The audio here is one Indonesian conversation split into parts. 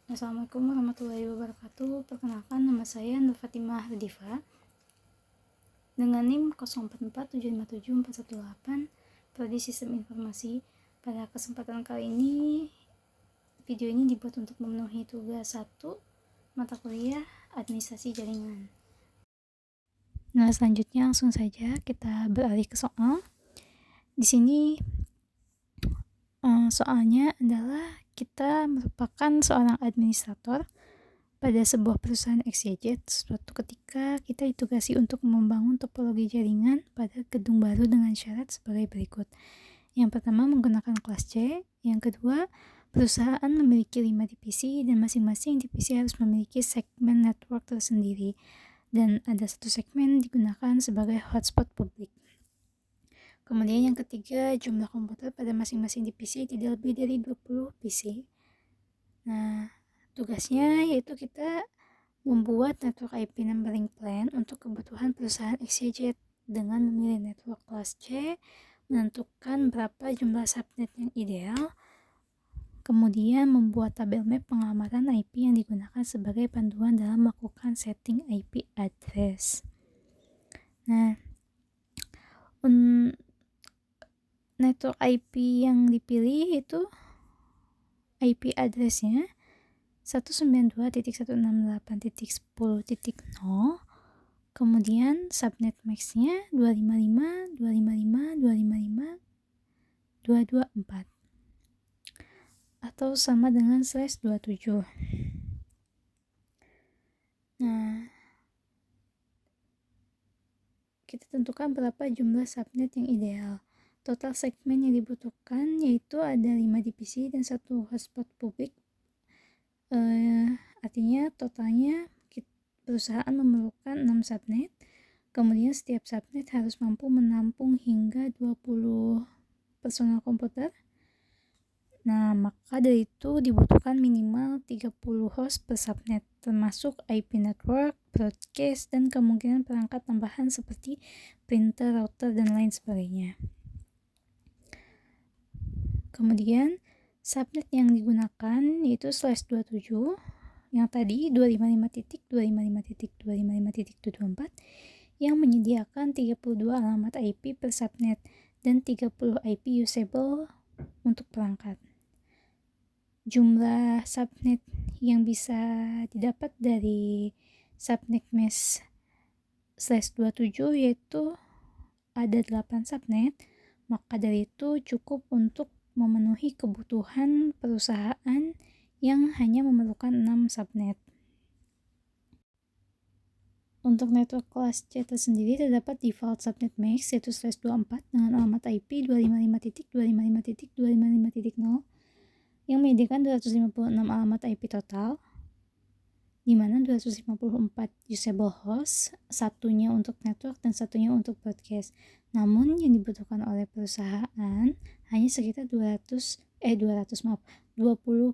Assalamualaikum warahmatullahi wabarakatuh. Perkenalkan, nama saya Nur Fatimah Radifa dengan NIM 0447574118 Prodi Sistem Informasi. Pada kesempatan kali ini, video ini dibuat untuk memenuhi tugas 1 mata kuliah Administrasi Jaringan. Nah, selanjutnya langsung saja kita beralih ke soal. Di sini soalnya adalah kita merupakan seorang administrator pada sebuah perusahaan XYZ. Suatu ketika kita ditugasi untuk membangun topologi jaringan pada gedung baru dengan syarat sebagai berikut. Yang pertama, menggunakan kelas C. Yang kedua, perusahaan memiliki 5 divisi dan masing-masing divisi harus memiliki segmen network tersendiri dan ada satu segmen digunakan sebagai hotspot publik. Kemudian yang ketiga, jumlah komputer pada masing-masing divisi tidak lebih dari 20 PC. Nah, tugasnya yaitu kita membuat network IP numbering plan untuk kebutuhan perusahaan XYZ dengan memilih network kelas C, menentukan berapa jumlah subnet yang ideal, kemudian membuat tabel map pengamatan IP yang digunakan sebagai panduan dalam melakukan setting IP address. Nah, network IP yang dipilih itu IP addressnya 192.168.10.0, kemudian subnet max-nya 255, 255, 255, 224 atau sama dengan /27. Nah, kita tentukan berapa jumlah subnet yang ideal. Total segmen yang dibutuhkan yaitu ada 5 divisi dan 1 hotspot publik. Artinya totalnya perusahaan memerlukan 6 subnet. Kemudian setiap subnet harus mampu menampung hingga 20 personal komputer. Nah, maka dari itu dibutuhkan minimal 30 host per subnet, termasuk IP network, broadcast, dan kemungkinan perangkat tambahan seperti printer, router, dan lain sebagainya. Kemudian subnet yang digunakan yaitu /27 yang tadi 255.255.255.224 yang menyediakan 32 alamat IP per subnet dan 30 IP usable untuk perangkat. Jumlah subnet yang bisa didapat dari subnet mesh /27 yaitu ada 8 subnet, maka dari itu cukup untuk memenuhi kebutuhan perusahaan yang hanya memerlukan 6 subnet. Untuk network kelas C tersendiri terdapat default subnet max yaitu /24 dengan alamat IP 255.255.255.0 yang menyediakan 256 alamat IP total, di mana 254 usable host, satunya untuk network dan satunya untuk broadcast. Namun yang dibutuhkan oleh perusahaan hanya sekitar 20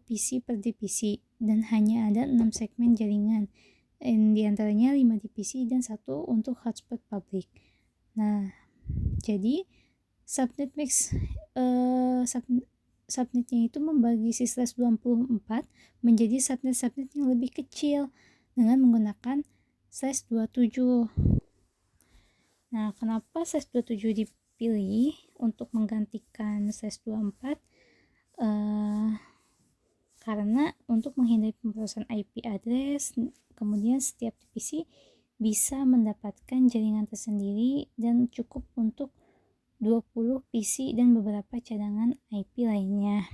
PC per divisi dan hanya ada 6 segmen jaringan. Di antaranya 5 divisi dan 1 untuk hotspot publik. Nah, jadi subnet max subnetnya itu membagi si /24 menjadi subnet-subnet yang lebih kecil dengan menggunakan /27. Nah, kenapa /27 dipilih untuk menggantikan /24? Karena untuk menghindari pemborosan IP address, kemudian setiap divisi bisa mendapatkan jaringan tersendiri dan cukup untuk 20 PC dan beberapa cadangan IP lainnya.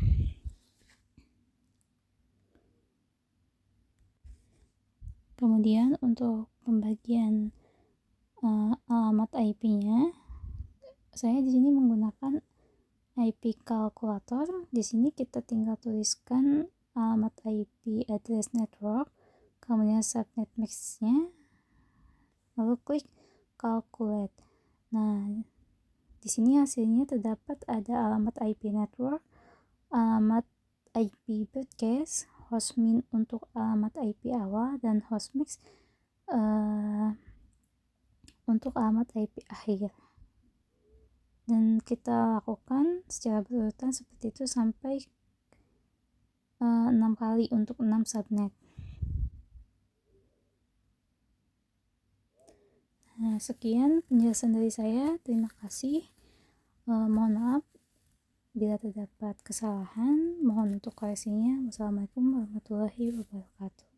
Kemudian untuk pembagian alamat IP-nya, saya di sini menggunakan IP kalkulator. Di sini kita tinggal tuliskan alamat IP address network, kemudian subnet max-nya, lalu klik calculate. Nah, di sini hasilnya terdapat ada alamat IP network, alamat IP broadcast, hostmin untuk alamat IP awal, dan hostmax untuk alamat IP akhir. Dan kita lakukan secara berurutan seperti itu sampai 6 kali untuk 6 subnet. Nah, sekian penjelasan dari saya. Terima kasih. Mohon maaf bila terdapat kesalahan. Mohon untuk koreksinya. Wassalamualaikum warahmatullahi wabarakatuh.